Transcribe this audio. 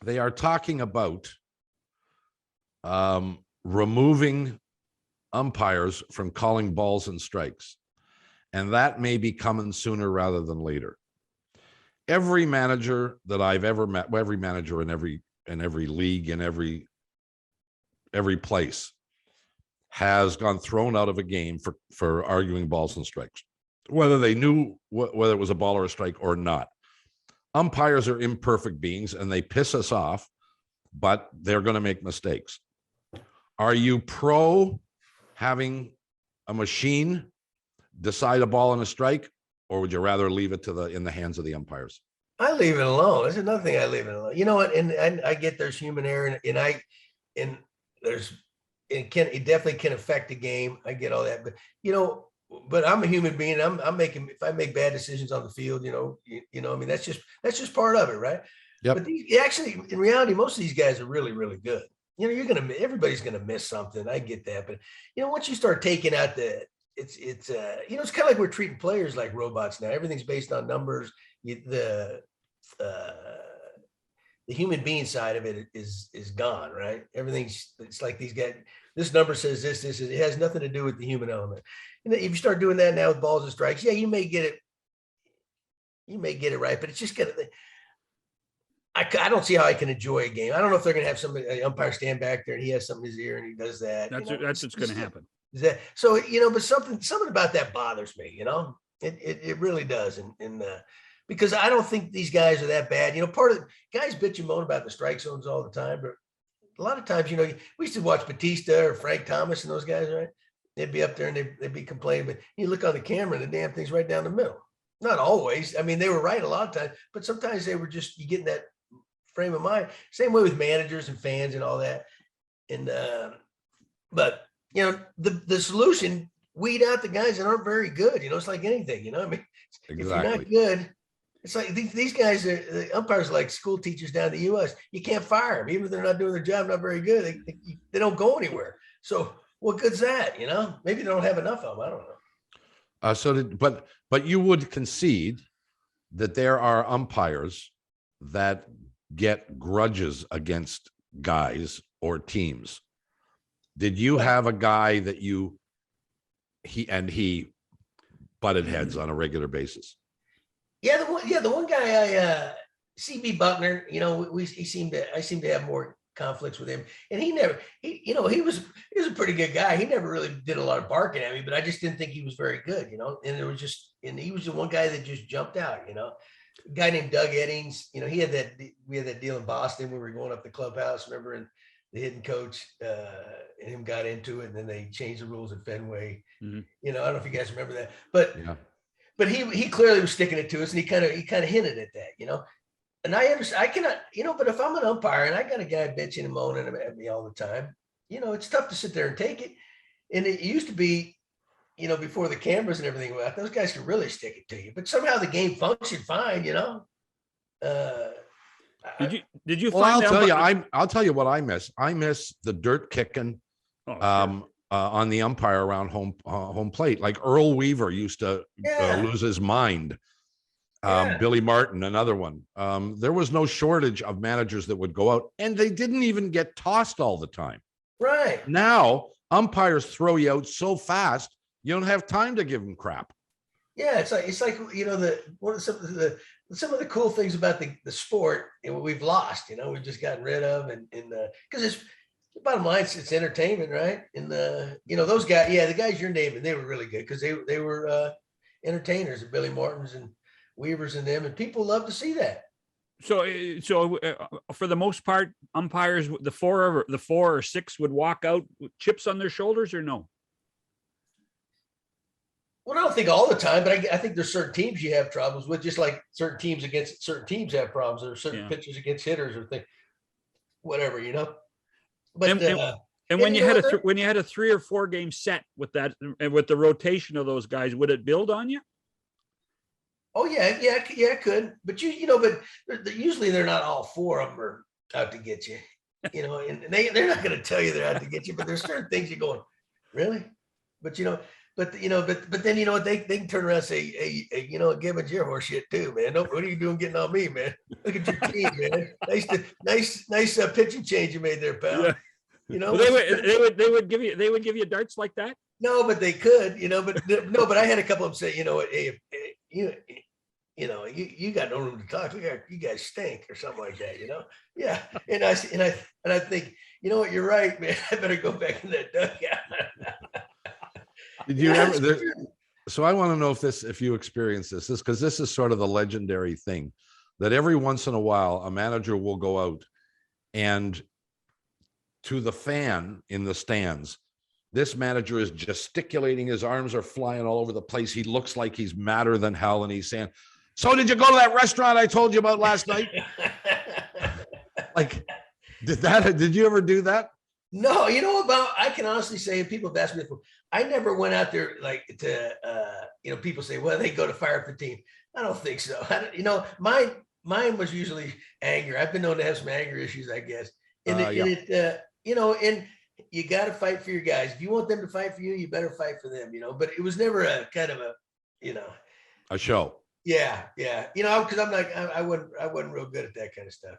they are talking about removing umpires from calling balls and strikes. And that may be coming sooner rather than later. Every manager that I've ever met, every manager in every league, in every place, has gone thrown out of a game for arguing balls and strikes, whether they knew whether it was a ball or a strike or not. Umpires are imperfect beings and they piss us off, but they're going to make mistakes. Are you pro having a machine decide a ball and a strike, or would you rather leave it in the hands of the umpires? I leave it alone. That's another thing. I leave it alone. You know what? And I get there's human error, and it definitely can affect the game. I get all that, but I'm a human being. I'm making, if I make bad decisions on the field, I mean, that's just part of it, right? Yep. But actually, in reality, most of these guys are really, really good. Everybody's gonna miss something. I get that, but once you start taking out it's kind of like we're treating players like robots now. Everything's based on numbers. The human being side of it is gone, right? It's like these guys, this number says this, it has nothing to do with the human element. And if you start doing that now with balls and strikes, yeah, you may get it right, but it's just gonna, I don't see how I can enjoy a game. I don't know if they're gonna have somebody, umpire stand back there and he has something in his ear and he does that. That's what's gonna happen. Is that so? But something about that bothers me. It really does, and because I don't think these guys are that bad. Part of guys bitch and moan about the strike zones all the time, but a lot of times, we used to watch Batista or Frank Thomas and those guys, right? They'd be up there and they'd be complaining, but you look on the camera and the damn thing's right down the middle. Not always. I mean, they were right a lot of times, but sometimes they were just, you get in that frame of mind. Same way with managers and fans and all that. And but the solution, weed out the guys that aren't very good. It's like anything. I mean, exactly. If you're not good, it's like these guys are the umpires, like school teachers down in the U.S. You can't fire them, even if they're not doing their job, not very good. They don't go anywhere. So what good's that? Maybe they don't have enough of them. I don't know. But you would concede that there are umpires that get grudges against guys or teams. Did you have a guy that he butted heads on a regular basis? Yeah, the one guy, CB Buckner. I seem to have more conflicts with him, and he was a pretty good guy. He never really did a lot of barking at me, but I just didn't think he was very good, and he was the one guy that just jumped out, A guy named Doug Eddings, we had that deal in Boston when we were going up the clubhouse, remember, and the hitting coach and him got into it, and then they changed the rules at Fenway. Mm-hmm. I don't know if you guys remember that, but yeah. But he clearly was sticking it to us, and he kind of hinted at that, And I understand, I cannot, but if I'm an umpire and I got a guy bitching and moaning at me all the time, it's tough to sit there and take it. And it used to be, before the cameras and everything went out, those guys could really stick it to you. But somehow the game functioned fine, Did you? Well, I'll tell you what I miss. I miss the dirt kicking. Sure. On the umpire around home plate, like Earl Weaver used to lose his mind. Billy Martin, another one. There was no shortage of managers that would go out, and they didn't even get tossed all the time. Right. Now, umpires throw you out so fast, you don't have time to give them crap. Yeah, it's like some of the cool things about the sport and what we've lost. We've just gotten rid of, and because it's. The bottom line, it's entertainment, right? And those guys, the guys you're naming, they were really good because they were entertainers, and Billy Martins and Weavers and them, and people love to see that. So for the most part, umpires, the four or six would walk out with chips on their shoulders, or no? Well, I don't think all the time, but I think there's certain teams you have troubles with, just like certain teams against certain teams have problems, or certain pitchers against hitters, or whatever. But and when you had a 3 or 4 game set with that, with the rotation of those guys, would it build on you? Oh yeah, it could. But but usually they're not all 4 of them are out to get you. And they're not going to tell you they're out to get you. But there's certain things you're going, really? But but then they can turn around and say, hey, Gibbons, you're horse shit too, man. What are you doing getting on me, man? Look at your team, man. Nice pitching change you made there, pal. Yeah. You know, Well, they would give you darts like that. no, but they could, but I had a couple of them say, you know what, hey, you got no room to talk. You guys stink or something like that, Yeah. And I think, you know what, you're right, man. I better go back in that dugout. Did you Yeah, ever? So I want to know if you experience this, because this is sort of the legendary thing that every once in a while a manager will go out and to the fan in the stands, this manager is gesticulating, his arms are flying all over the place. He looks like he's madder than hell, and he's saying, "So did you go to that restaurant I told you about last night?" Like, did you ever do that? No, I can honestly say, and people have asked me before, I never went out there like to, people say, well, they go to fire up the team. I don't think so. Mine was usually anger. I've been known to have some anger issues, I guess. And and you got to fight for your guys. If you want them to fight for you, you better fight for them, but it was never a kind of A show. yeah. Because I'm like, I wasn't real good at that kind of stuff,